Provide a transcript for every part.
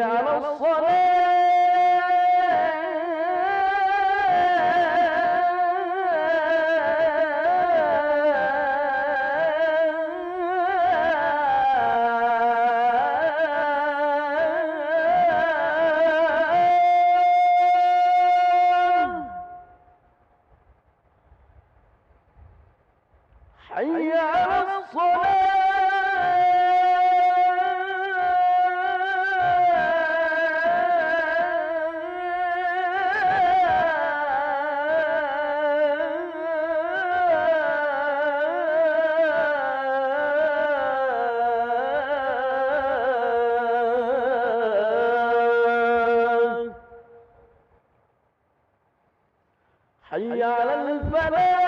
حي على الصلاة. حي على الصلاة. حي على الفلاح.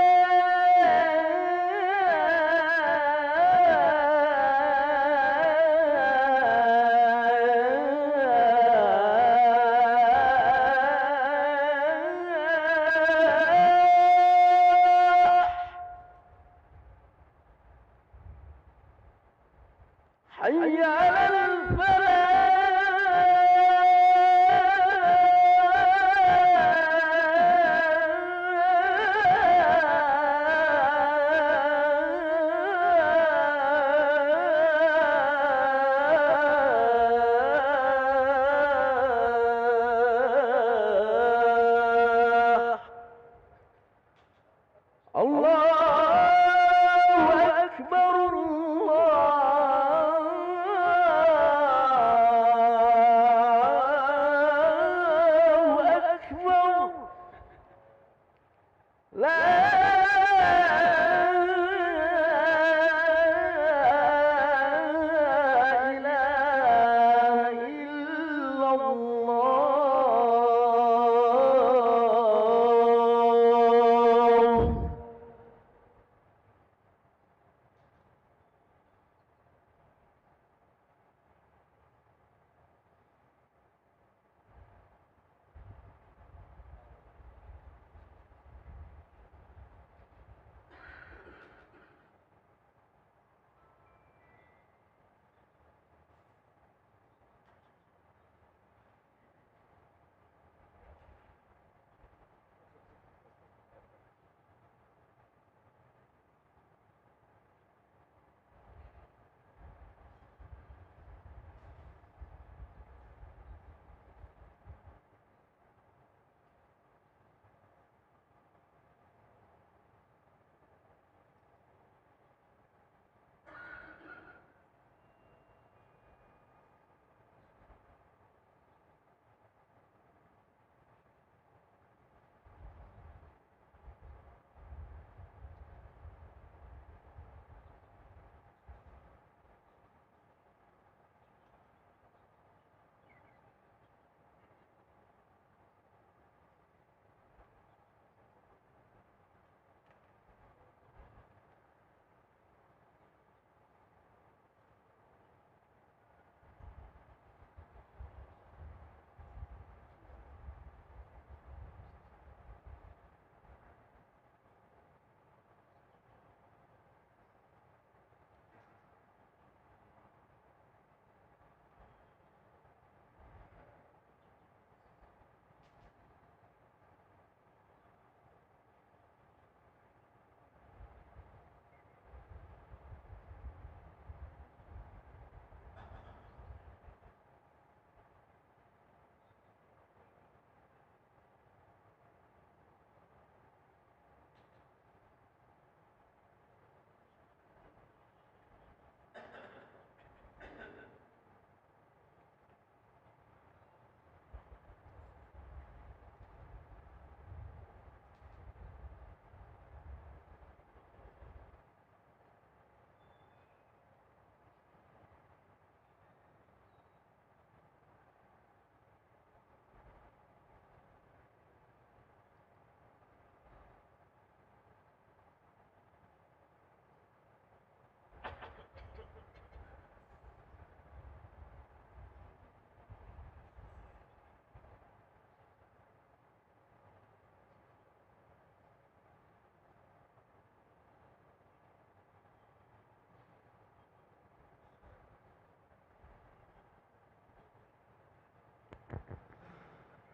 حي على الفلاح. الله أكبر الله أكبر. لا إله إلا الله.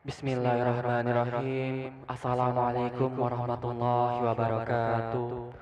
Bismillahirrahmanirrahim. Assalamualaikum warahmatullahi wabarakatuh.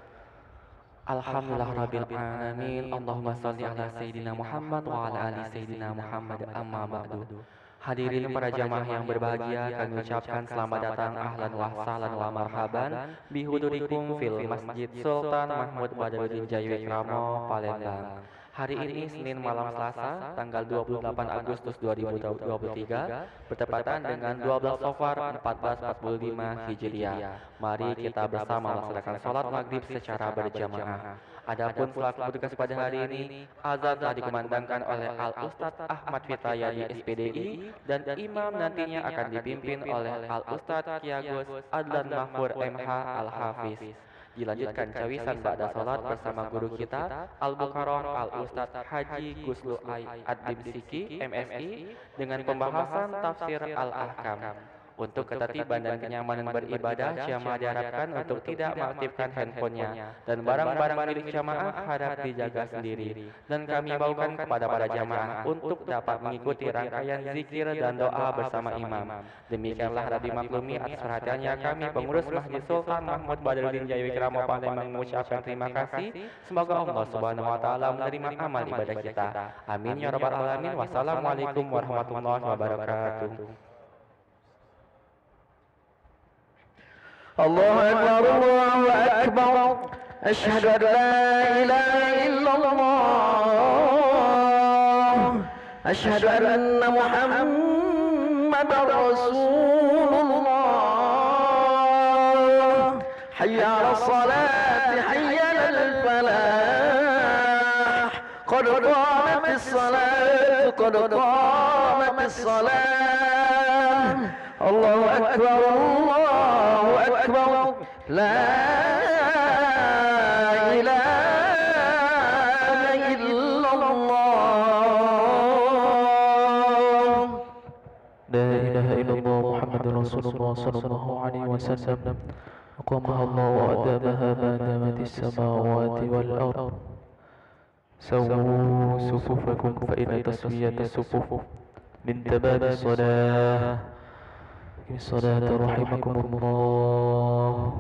Alhamdulillah rabbil alamin. Allahumma shalli ala sayyidina Muhammad wa ala ali sayyidina Muhammad, amma ba'du. Hadirin para jamaah yang berbahagia, kami ucapkan selamat datang, ahlan wa sahlan wa marhaban bihudurikum fil Masjid Sultan Mahmud Badruddin Jayawikramo, Palembang. Hari ini Senin malam Selasa, tanggal 28 Agustus 2023, bertepatan dengan 12 Safar 1445 Hijriah. Mari kita bersama melaksanakan sholat maghrib secara berjamaah. Adapun selaku petugas pada hari ini, azan telah dikumandangkan oleh Al-Ustadz Ahmad Fitayadi SPDI, dan imam nantinya akan dipimpin oleh Al-Ustadz Kiagus Adlan Mahfur MH Al-Hafiz. Dilanjutkan cawisan ba'da salat bersama guru kita Al-Bukaron Al-Ustadz Haji Guslu Adlim Siki MSI dengan pembahasan tafsir Al-Ahkam. Untuk ketertiban dan kenyamanan beribadah, jamaah diharapkan untuk tidak mengaktifkan handphonenya, dan barang-barang milik jamaah harap dijaga sendiri. Dan kami baukan kepada para jamaah untuk dapat mengikuti rangkaian zikir dan doa bersama imam. Demikianlah Rabbi maklumi atas perhatiannya kami pengurus Masjid Sultan Mahmud Badruddin Jayawikramo Palembang mengucapkan terima kasih. Semoga Allah Subhanahu wa taala menerima amal ibadah kita. Amin ya rabbal alamin. Wassalamualaikum warahmatullahi wabarakatuh. الله أكبر الله أكبر أشهد أن لا إله إلا الله أشهد أن محمدا رسول الله حي على الصلاة حي على الفلاح قد قامت الصلاة قد قامت الصلاة الله أكبر الله أكبر لا إله إلا الله لا إله إلا الله محمد رسول الله صلى الله عليه وسلم أقامها الله وأدامها ما دامت السماوات والأرض سووا صفوفكم فإن تسوية الصفوف من تمام الصلاة الصلاة رحمكم الله.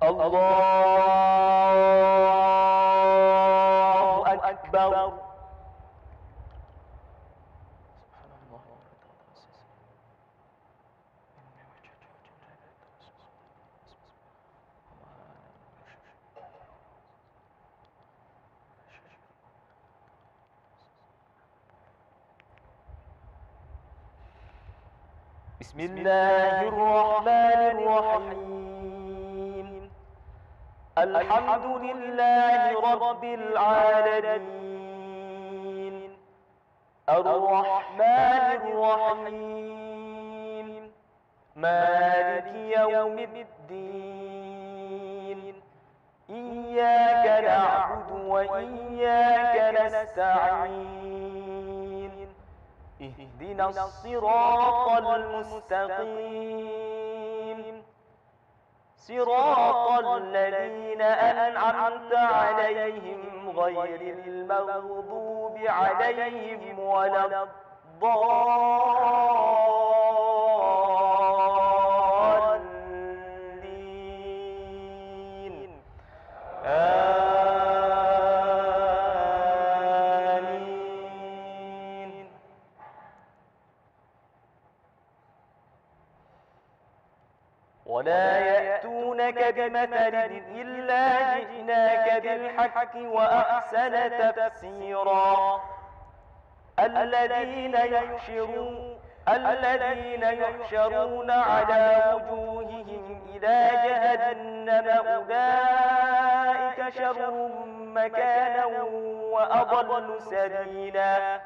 الله أكبر بسم الله الرحمن الرحيم الحمد لله رب العالمين الرحمن الرحيم مالك يوم الدين إياك نعبد وإياك نستعين اهدنا الصراط المستقيم صراط الذين أنعمت عليهم غير المغضوب عليهم ولا الضالين ولا يأتونك بمثل إلا جئناك بالحق وأحسن تفسيرا الذين يحشرون على وجوههم إلى جهنم أولئك شر مكانا وأضل سبيلا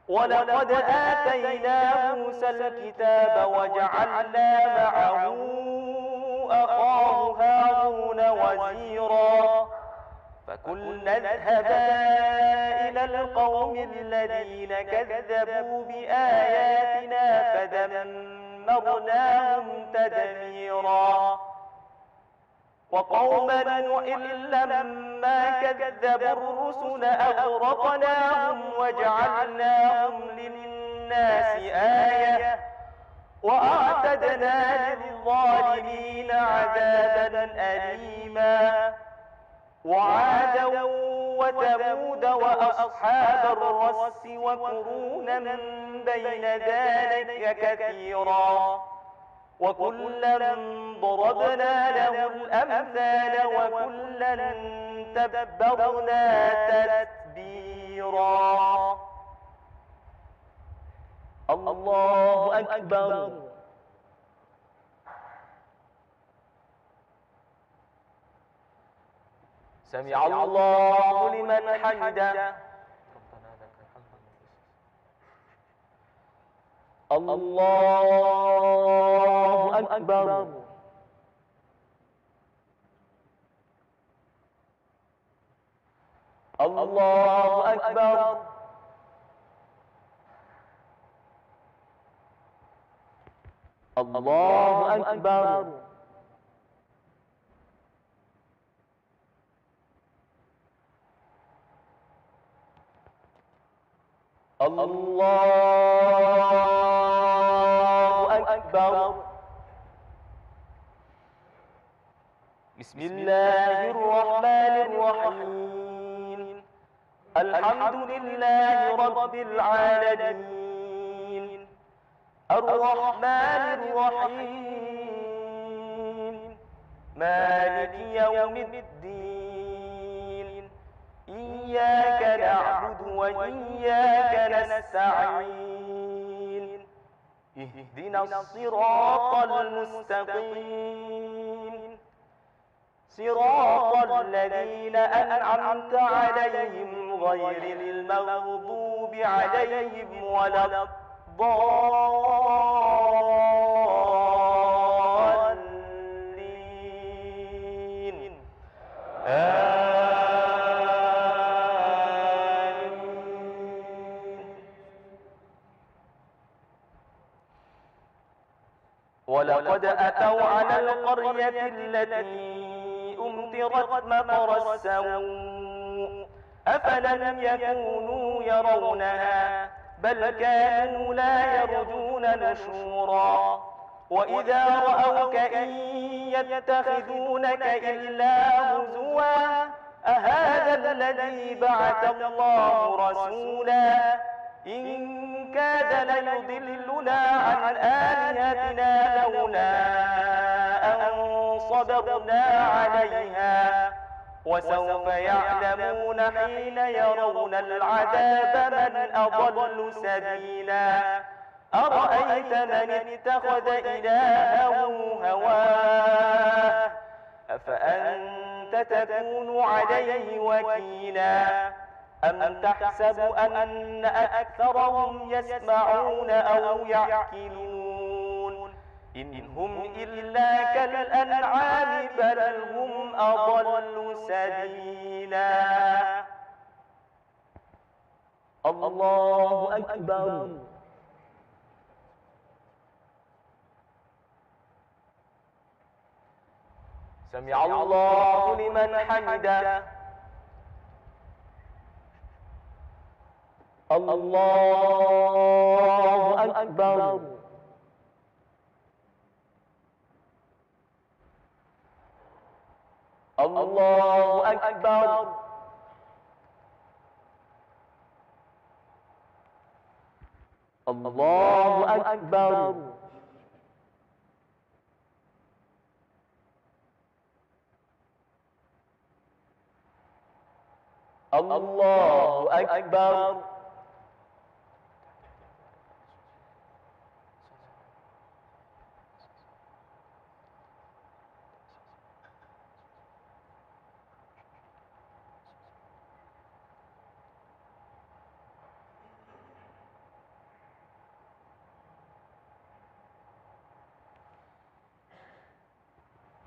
ولقد آتينا موسى الكتاب وجعلنا معه أخاه هارون وزيرا فقلنا اذهبا إلى القوم الذين كذبوا بآياتنا فدمرناهم تدميرا وقوم نوح لما كذبوا الرسل أغرقناهم وجعلناهم للناس آية وأعتدنا للظالمين عذابا أليما وعادا وثمود وأصحاب الرس وقرونا بين ذلك كثيرا وكلا ضربنا له الأمثال وكلا تبرنا تتبيرا. الله أكبر. سمع الله لمن حمده. الله أكبر. الله أكبر. الله أكبر. الله أكبر. بسم الله الرحمن الرحيم. الحمد لله رب العالمين الرحمن الرحيم مالك يوم الدين إياك نعبد وإياك نستعين اهدنا الصراط المستقيم صراط الذين أنعمت عليهم غير المغضوب عليهم ولا الضالين آمين. ولقد أتوا على القرية التي أمطرت مطر السوء أفلم يكونوا يرونها بل كانوا لا يرجون نشورا وإذا رأوك إن يتخذونك إلا هزوا أهذا الذي بعث الله رسولا إن كاد ليضلنا عن آلهتنا لولا أن صبرنا عليها وسوف يعلمون حين يرون العذاب من أضل سبيلا أرأيت من اتخذ إلهه هواه أفأنت تكون عليه وكيلا أم تحسب أن أكثرهم يسمعون أو يعقلون إن هم إلا كالأنعام بل هم أضل سبيلا. الله أكبر. سمع الله لمن حمده. الله أكبر. الله أكبر. الله أكبر. الله أكبر.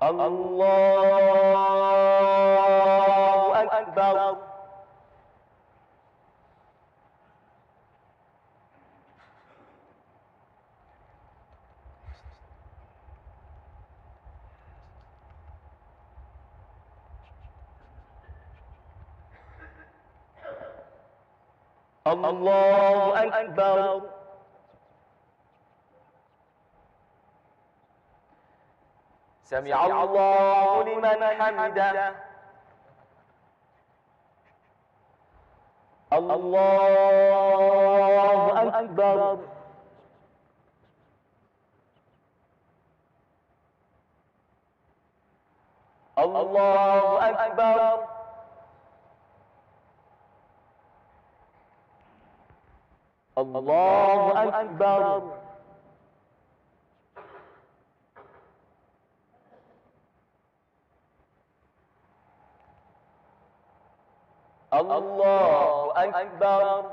الله أكبر الله أكبر سمع الله لمن حمده الله أكبر الله أكبر الله أكبر الله أكبر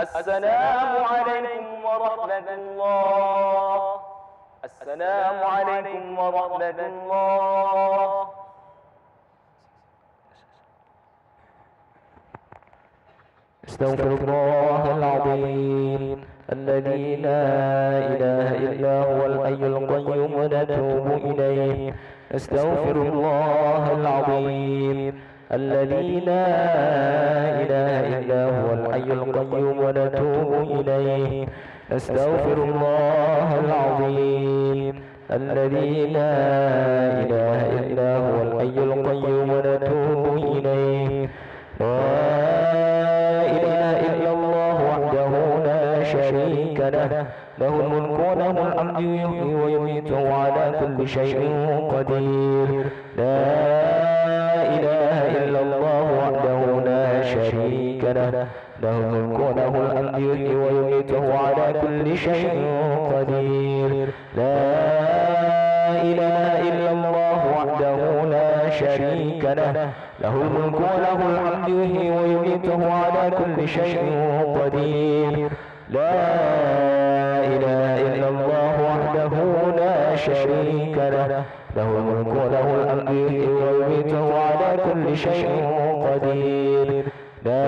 السلام عليكم ورحمة الله السلام عليكم ورحمة الله استغفر الله العظيم الذي لا إله إلا هو الحي القيوم ونتوب إليه استغفر الله العظيم الذي لا إله إلا هو الحي القيوم ونتوب إليه استغفر الله العظيم الذي لا إله إلا هو الحي القيوم ونتوب إليه لا إله إلا الله وحده لا شريك له له الملك وله الحمد يحيي ويميت وعلى كل شيء قدير لا إله إلا الله وحده لا شريك له له الملك وله الحمد يحيي ويميت وعلى كل شيء قدير لا إله إلا الله وحده لا شريك له له الملك وله الحمد يحيي ويميت وعلى كل شيء قدير لا إله إلا الله وحده لا شريك له له الملك وله الحمد يحيي ويميت وعلى كل شيء قدير لا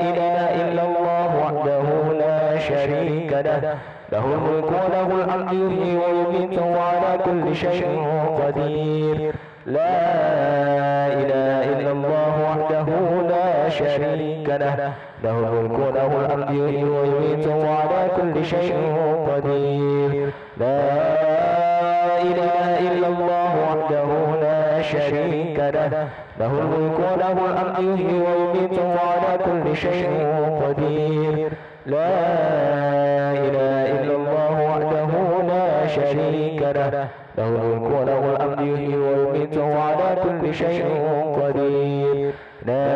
إله إلا الله وحده لا شريك له له الملك وله الحمد يحيي ويميت وعلى كل شيء قدير لا إله إلا الله وحده لا شريك له له الملك وله الحمد يحيي ويميت وعلى كل شيء قدير لا إله إلا الله وحده لا شريك له له الملك وله الحمد يحيي ويميت وعلى كل شيء قدير لا إله إلا الله وحده لا شريك له له الملك وله الحمد يحيي ويميت وعلى كل شيء قدير لا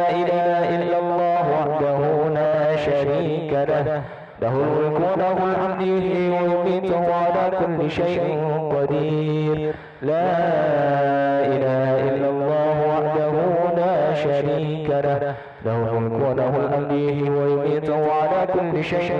إله إلا الله وحده لا شريك له له الملك وله الحمد يحيي ويميت وعلى كل شيء قدير لا إله إلا الله وحده لا شريك له له الملك وله الحمد يحيي ويميت وعلى كل شيء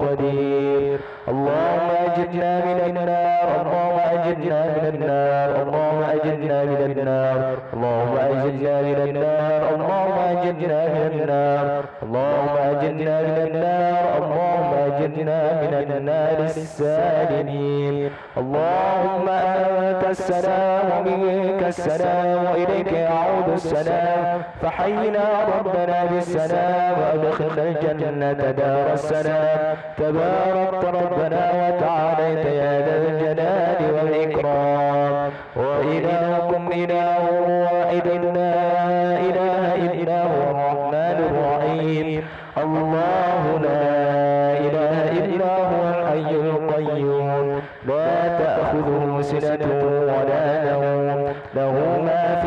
قدير اللهم أجرنا من النار اللهم أجرنا من النار اللهم أجرنا من النار اللهم أجرنا من النار اللهم أجرنا من النار اللهم أجرنا من النار اللهم أجرنا من النار السالمين اللهم أنت السلام ومنك السلام وإليك يعود السلام فحينا ربنا بالسلام وأدخلنا الجنة دار السلام تباركت ربنا وتعاليت يا ذا الجلال والإكرام وإلهكم إله واحد لا إله إلا هو الرحمن الرحيم الله لا إله إلا هو الحي القيوم لا تأخذه سنة ولا نوم له ما في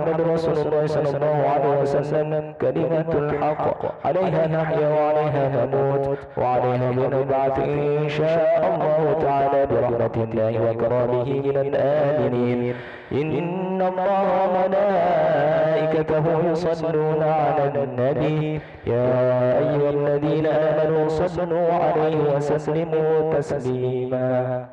محمد رسول الله صلى الله عليه وسلم كلمة الحق، عليها نحيا وعليها نموت وعليها بنبعث إن شاء الله تعالى برحمة الله وكرامه من الآمنين. إن الله وملائكته يصلون على النبي يا أيها الذين آمنوا صلوا عليه وسلموا تسليما.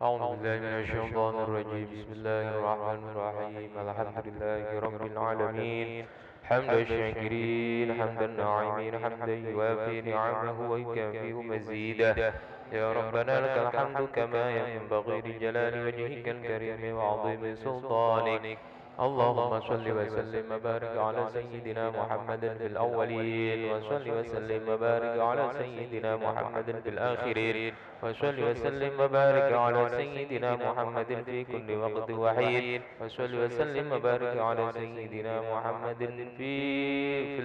أعوذ بالله من الشيطان الرجيم. بسم الله الرحمن الرحيم. الحمد لله رب العالمين حمد الشاكرين حمد الناعمين حمدا يوافي نعمه ويكافئ مزيده. يا ربنا لك الحمد كما ينبغي لجلال وجهك الكريم وعظيم سلطانك. اللهم صل وسلم وبارك على سيدنا محمد في الأولين، وصل وسلم وبارك على سيدنا محمد في الآخرين، وصل وسلم وبارك على سيدنا محمد في كل وقت وحين، وصل وسلم وبارك على سيدنا محمد في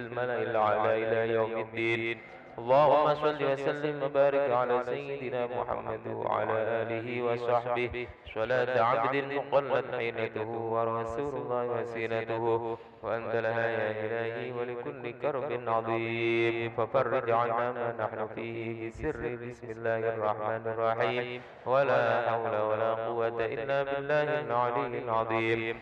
الملأ الأعلى إلى يوم الدين. اللهم صل وسلم وبارك على سيدنا محمد وعلى آله وصحبه صلاة عبد مقلت حينته ورسول الله وسيلته وأنت لها يا إلهي ولكل كرب عظيم. ففرج عنا ما نحن فيه بسر بسم الله الرحمن الرحيم. ولا حول ولا قوة إلا بالله العلي العظيم.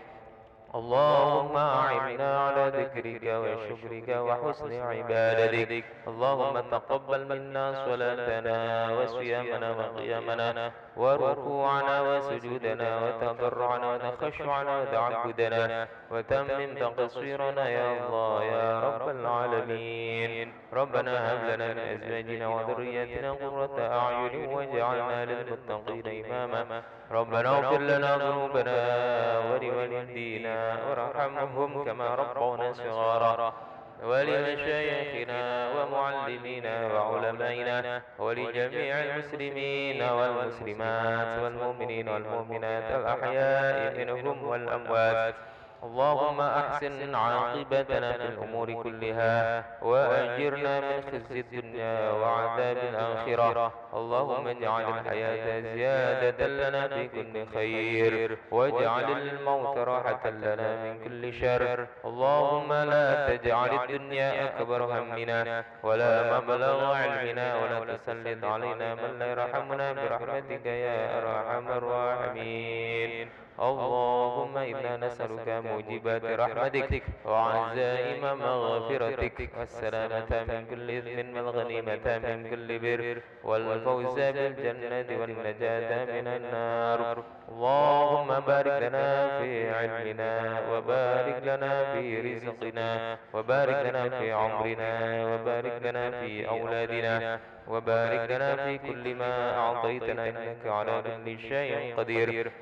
اللهم أعنا على ذكرك وشكرك وحسن عبادتك. اللهم تقبل منا صلاتنا وصيامنا وقيامنا وركوعنا وسجودنا وتضرعنا وتخشعنا وتعبدنا وتمم تقصيرنا يا الله يا رب العالمين. ربنا هب لنا من أزواجنا وذرياتنا قرة أعين واجعلنا للمتقين إماما. ربنا اغفر لنا ذنوبنا ولوالدينا وارحمهم كما ربونا صغارا، ولمشايخنا ومعلمينا وعلمائنا ولجميع المسلمين والمسلمات والمؤمنين والمؤمنات الأحياء منهم والأموات. اللهم أحسن عاقبتنا في الأمور كلها وأجرنا من خزي الدنيا وعذاب الآخرة. اللهم اجعل الحياة زيادة لنا في كل خير واجعل الموت راحة لنا من كل شر. اللهم لا تجعل الدنيا أكبر همنا ولا مبلغ علمنا ولا تسلط علينا من لا يرحمنا برحمتك يا أرحم الراحمين. اللهم إنا نسألك موجبات رحمتك وعزائم مغفرتك والسلامة من كل إثم والغنيمة من كل بر والفوز بالجنة والنجاة من النار. اللهم بارك لنا في علمنا وبارك لنا في رزقنا وبارك لنا في عمرنا وبارك لنا في أولادنا وبارك لنا في كل ما أعطيتنا إنك على كل شيء قدير.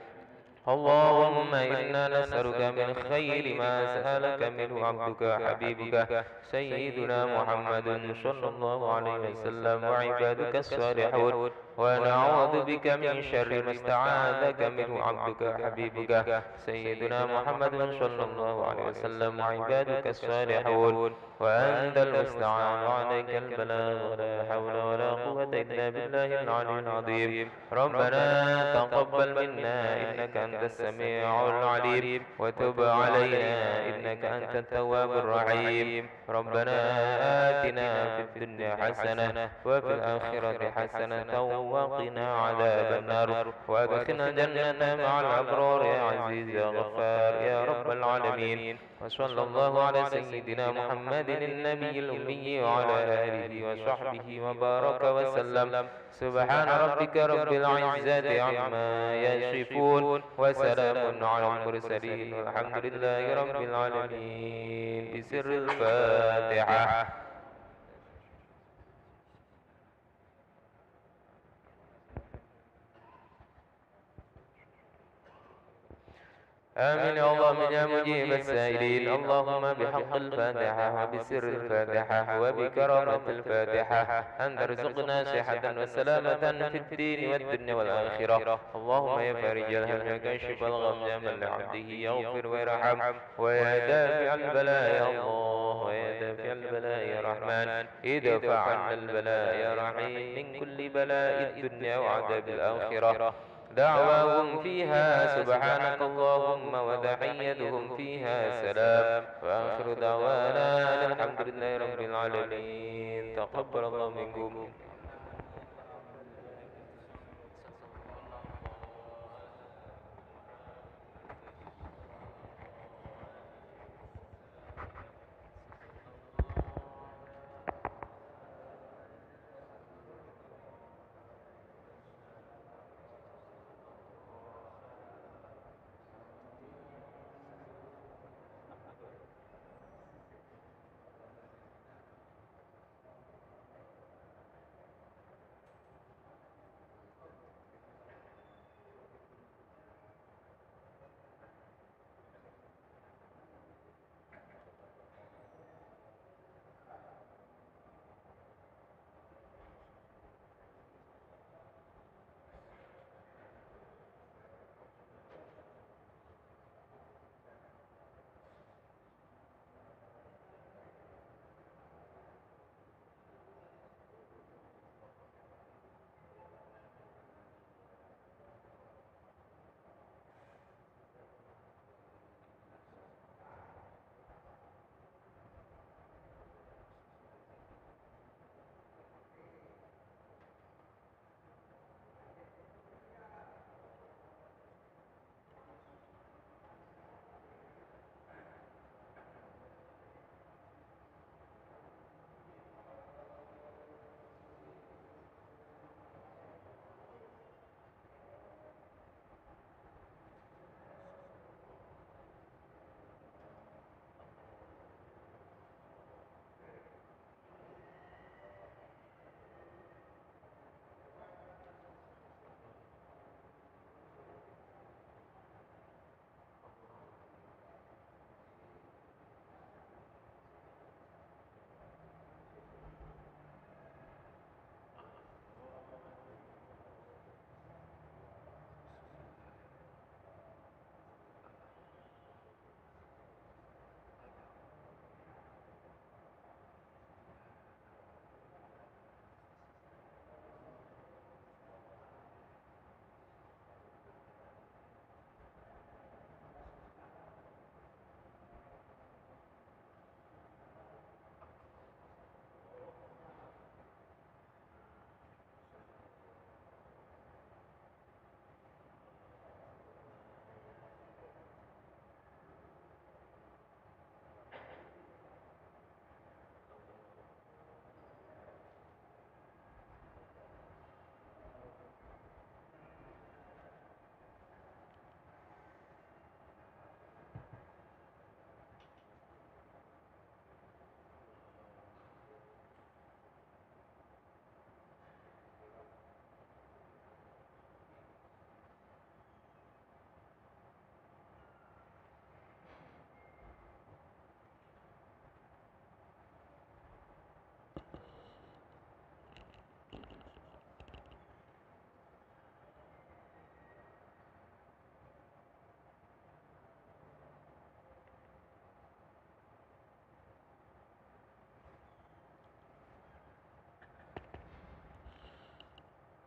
اللهم إنا نسألك من خير ما سألك منه عبدك حبيبك سيدنا محمد صلى الله عليه وسلم وعبادك الصالحون، ونعوذ بك من شر ما استعاذك منه عبدك حبيبك سيدنا محمد صلى الله عليه وسلم وعبادك الصالحون. وأنت المستعان وعليك البلاغ ولا حول ولا قوة إلا بالله العلي العظيم. ربنا تقبل منا إنك أنت السميع العليم وتب علينا إنك أنت التواب الرحيم. ربنا آتنا في الدنيا حسنة وفي الآخرة حسنة وقنا عذاب النار وأدخلنا الجنة مع الأبرار يا عزيز يا غفار يا رب العالمين. وصلى الله على سيدنا محمد النبي الأمي وعلى آله وصحبه وبارك وسلم. سبحان ربك رب العزة عما يصفون وسلام على المرسلين والحمد لله رب العالمين. بسر الفاتحة. آمين يا الله يا مجيب السائلين. اللهم بحق الفاتحة وبسر الفاتحة وبكرامة الفاتحة أن ترزقنا صحة وسلامة في الدين والدنيا والآخرة. اللهم يا فارج الهم وكاشف الغم يا من لعبده يغفر ويرحم ويا دافع البلاء يا الله ويا دافع البلاء يا رحمن ادفع عنا البلاء يا رحيم من كل بلاء الدنيا وعذاب الآخرة. دعواهم فيها سبحانك اللهم وتحيتهم فيها سلام وآخر دعوانا أن الحمد لله رب العالمين. تقبل الله منكم.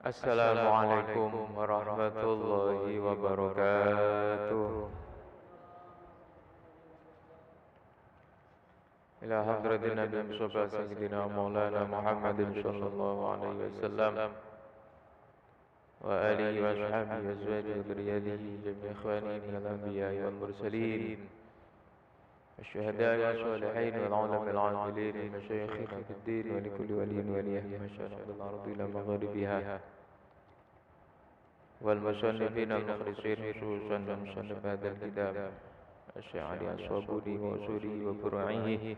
Assalamualaikum warahmatullahi wabarakatuh. Ila hadratin Nabi Mustafa Sayyidina Maulana Muhammadin sallallahu alaihi wasallam wa alihi wa ashabihi wa azwajihi wa dhurriyyatihi jami'a ikhwanihi minal anbiya'i wal mursalin والشهداء والصالحين والعلماء العاملين ومشايخنا في الدين ولكل ولي وليه مشارق الأرض إلى مغاربها والمصنفين المخلصين خصوصا المصنف هذا الكتاب الشيخ الصابوني وأصوله وفروعه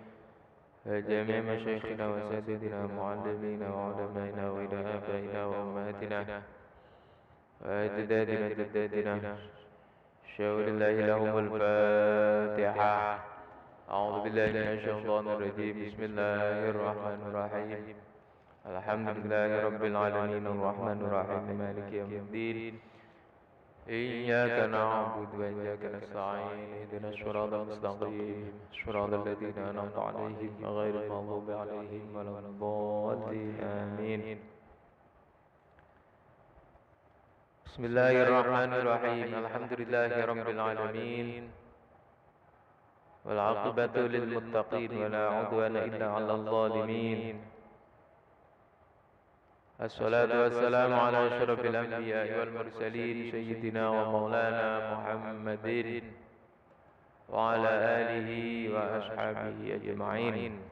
وجميع مشايخنا وسادتنا معلمينا وعلمائنا وإلى آبائنا وأمهاتنا وأجدادنا جدادنا شاور الله لهم الفاتحة. أعوذ بالله من الشيطان الرجيم. بسم الله الرحمن الرحيم. الحمد لله رب العالمين الرحمن الرحيم مالك يوم الدين. إياك نعبد وإياك نستعين. اهدنا الصراط المستقيم صراط الذين أنعمت عليهم غير المغضوب عليهم ولا الضالين. آمين. Bismillahirrahmanirrahim. Alhamdulillahirabbil alamin. Wal 'aqibatu lil muttaqin wa la 'udwana illa 'alal zalimin. Assalatu wassalamu ala asyrafil anbiya'i wal mursalin sayyidina wa maulana Muhammadin wa ala alihi wa ashabihi ajma'in.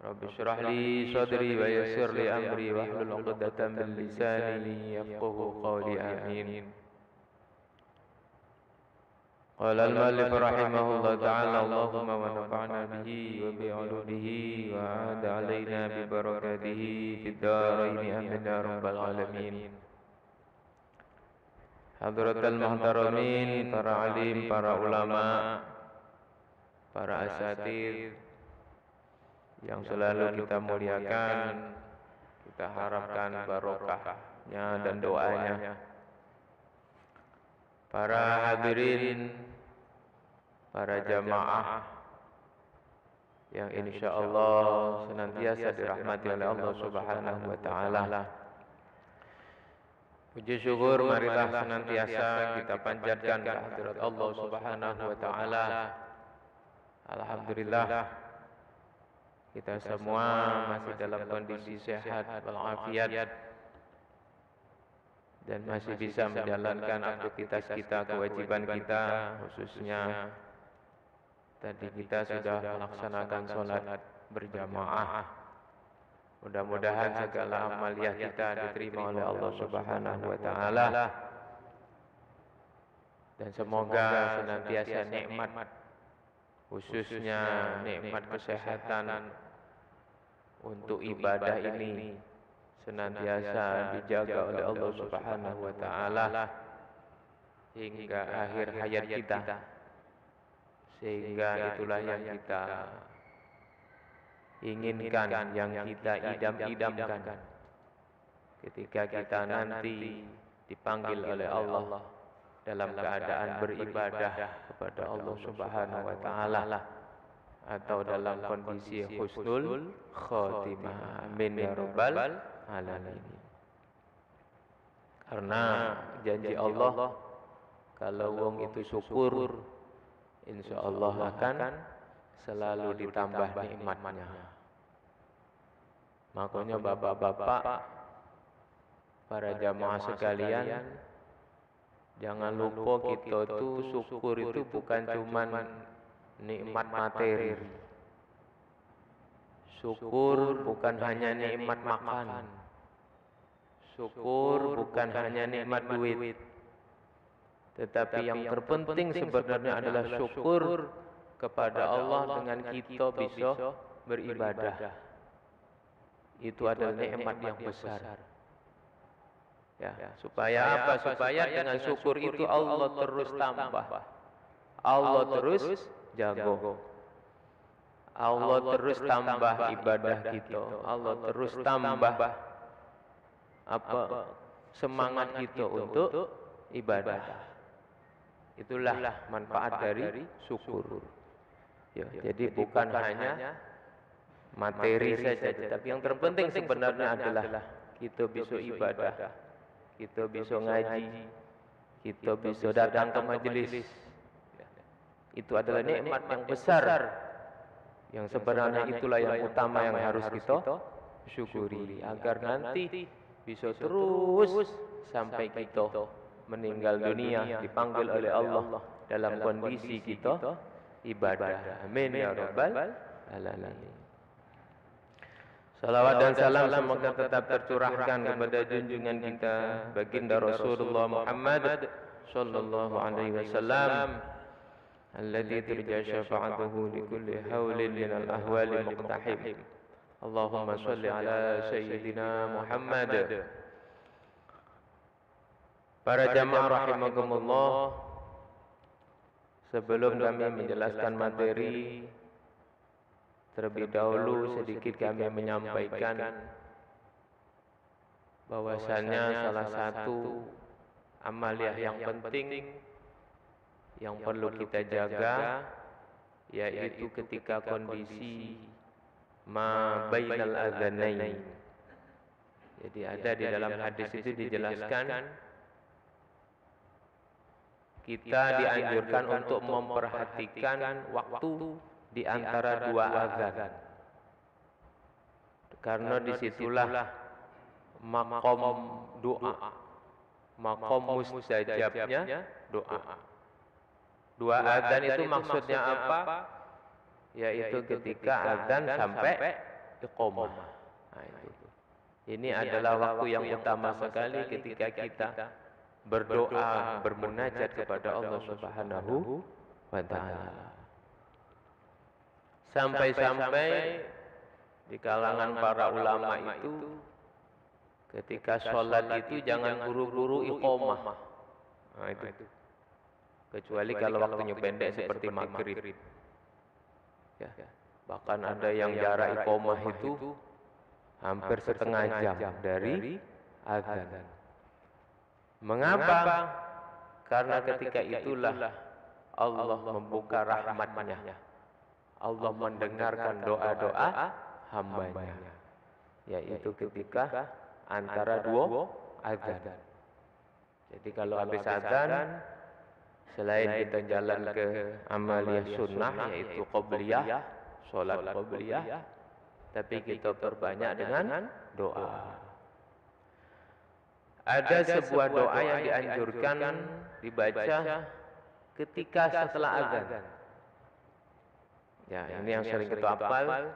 Rabbi shrah li sadri wa yassir li amri wahlul 'uqdatam min lisani yafqahu qawli. Amin. Qala al-mu'allif rahimahullah ta'ala Allahumma wa nafa'na bihi wa bi 'ulumihi wa 'ada 'alaina bi barakatihi fid dharain amin ya rabbal alamin. Hadratal muhtaramin, para alim, para ulama, para asatidz yang selalu kita muliakan, kita harapkan barokahnya dan doanya. Para hadirin, para jamaah yang insyaallah senantiasa dirahmati oleh Allah Subhanahu wa taala. Puji syukur marilah senantiasa kita panjatkan kehadirat Allah Subhanahu wa taala. Alhamdulillah kita semua masih dalam kondisi sehat walafiat dan masih bisa menjalankan aktivitas kita, kewajiban kita, khususnya tadi kita sudah melaksanakan sholat berjamaah. Mudah-mudahan segala amaliyah kita diterima oleh Allah Subhanahu wa taala dan semoga senantiasa nikmat, khususnya nikmat kesehatan untuk ibadah ini senantiasa dijaga oleh Allah Subhanahu wa taala hingga akhir hayat kita, sehingga itulah yang kita inginkan, yang kita idam-idamkan ketika kita nanti dipanggil oleh Allah dalam keadaan beribadah kepada Allah Subhanahu wa taala atau dalam kondisi husnul khotimah. Amin ya rabbal alamin. Karena janji Allah, kalau wong itu syukur, insyaallah akan selalu ditambah nikmatnya. Makanya bapak-bapak, para jamaah sekalian, jangan lupa kita tuh syukur itu bukan cuman nikmat materi. Syukur bukan hanya nikmat makan. Syukur bukan hanya nikmat duit. Tetapi yang terpenting sebenarnya adalah syukur kepada Allah dengan kita bisa beribadah. Itu adalah nikmat yang besar. Ya, supaya apa? Supaya dengan syukur itu Allah terus tambah. Allah terus jago. Allah terus tambah ibadah kita. Allah terus tambah semangat kita untuk ibadah. Itulah manfaat dari syukur. Ya, jadi bukan hanya materi saja, tapi yang terpenting sebenarnya adalah kita bisa ibadah, kita bisa ngaji, kita bisa datang ke majelis. Itu adalah nikmat yang besar, yang sebenarnya itulah yang utama yang harus kita syukuri, agar nanti bisa terus sampai kita meninggal dunia dipanggil oleh Allah dalam kondisi kita ibadah. Amin ya rabbal alamin. Salawat dan salam semoga tetap tercurahkan kepada junjungan kita baginda Rasulullah Muhammad sallallahu alaihi wasallam, alladzi turja syafa'atuhu li kulli haulin minal ahwali muqtahim. Allahumma shalli ala sayyidina Muhammad. Para jamaah rahimakumullah, sebelum kami menjelaskan materi, terlebih dahulu sedikit kami menyampaikan bahwasannya salah satu amaliyah yang penting yang perlu kita jaga, yaitu ketika kondisi ma bainal adzanain, Jadi ada di dalam hadis itu dijelaskan kita dianjurkan untuk memperhatikan waktu di antara dua azan. Karena disitulah makom doa, makom mustajabnya doa. Dua azan itu maksudnya apa? Yaitu ketika azan sampai iqamah. Nah, itu. Ini adalah waktu yang utama sekali ketika kita berdoa, bermunajat kepada Allah Subhanahu wa taala. Sampai-sampai di kalangan para ulama itu ketika sholat itu jangan buru-buru iqamah. Nah, itu. Kecuali kalau waktunya pendek seperti maghrib. Ya. Bahkan ada yang jarak iqamah itu hampir setengah jam dari azan. Mengapa? Karena ketika itulah Allah membuka rahmatnya. Allah mendengarkan doa-doa hambanya. Yaitu ketika antara dua azan. Jadi kalau habis azan, selain kita jalan ke amaliyah sunnah, yaitu qobliyah, sholat qobliyah, tapi kita perbanyak dengan doa. Ada sebuah doa yang dianjurkan dibaca ketika setelah azan. Ya, ini yang sering kita hafal.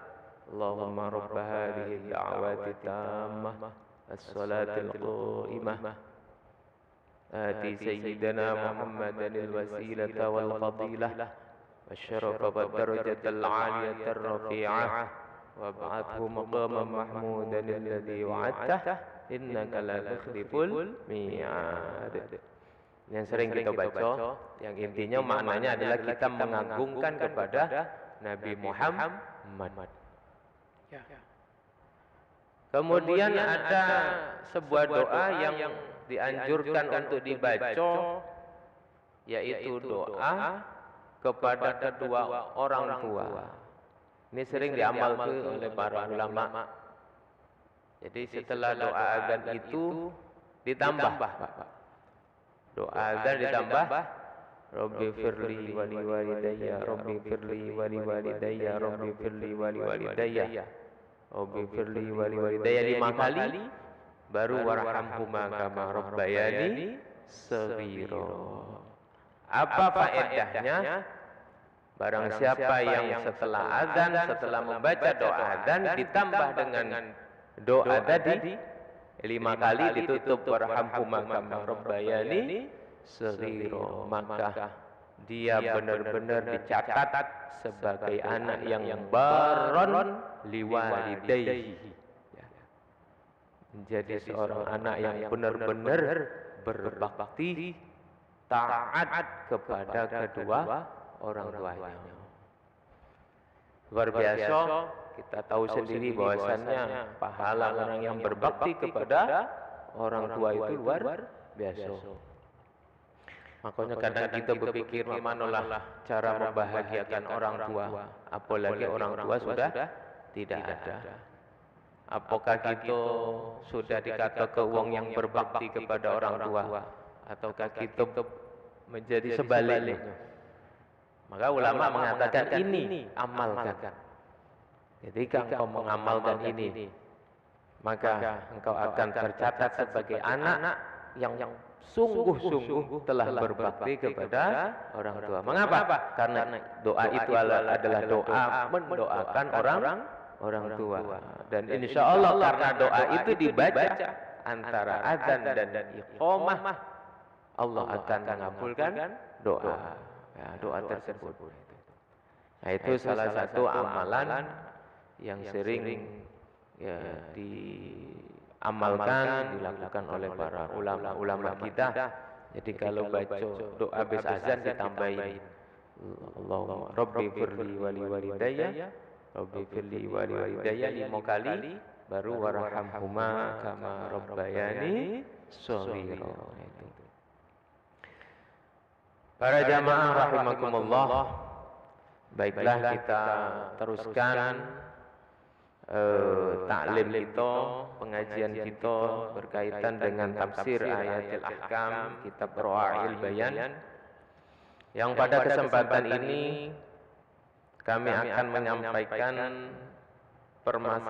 Allahumma rabb hadhihi da'wati tammah as-salatil qa'imah ati sayyidina Muhammadan al-wasilata wal fadilah wasyarafa wad darajatal 'aliyata ar-rafi'ah wab'athu maqaman mahmudan alladhi wa'adtah innaka la tukhliful mi'ad. Yang sering kita baca, yang intinya maknanya adalah kita mengagungkan kepada Nabi Muhammad. Kemudian ada sebuah doa yang dianjurkan untuk dibaca, yaitu doa kepada kedua orang tua. Ini sering diamalkan oleh para ulama. Jadi setelah doa azan itu ditambah, doa azan ditambah, Rabbi firli wa li walidayya, Rabbi firli wa li walidayya, Rabbi firli wa li walidayya, Rabbi firli wa li walidayya 5 kali, baru warhamhuma kama rabbayani shaghira. Apa faedahnya? Barang siapa yang setelah azan, setelah membaca doa azan ditambah dengan doa tadi 5 kali ditutup warhamhuma kama rabbayani shaghira, maka dia benar-benar dicatat sebagai anak yang baron liwalidayhi. Menjadi seorang anak yang benar-benar berbakti, taat kepada kedua orang tuanya. Luar biasa, kita tahu sendiri bahwasannya pahala orang yang berbakti kepada orang tua itu luar biasa. Makanya kadang kita berpikir manalah cara membahagiakan orang tua, apalagi orang tua sudah tidak ada. Apakah kita sudah dikatakan uang yang berbakti kepada orang tua, ataukah kita menjadi sebaliknya? Maka ulama mengatakan ini amalkan. Ketika engkau mengamalkan ini, maka engkau akan tercatat sebagai anak yang sungguh-sungguh telah berbakti kepada orang tua. Mengapa? Karena doa itu adalah doa mendoakan orang tua. Dan insya Allah karena doa itu dibaca antara azan dan iqamah, Allah akan mengabulkan doa. Ya, doa tersebut. Nah, itu salah satu amalan yang sering ya diamalkan, dilakukan oleh para ulama kita. Jadi kalau baca doa habis azan ditambahin Allahumma Rabbi firli wa li walidayya, Rabbi firli wa li walidayya 5 kali, baru warhamhuma kama rabbayani shaghira. Para jamaah rahimakumullah, baiklah kita teruskan taklim kita, pengajian kita berkaitan dengan tafsir ayatil ahkam, kitab Rawa'il Bayan, yang pada kesempatan ini kami akan menyampaikan permasalahan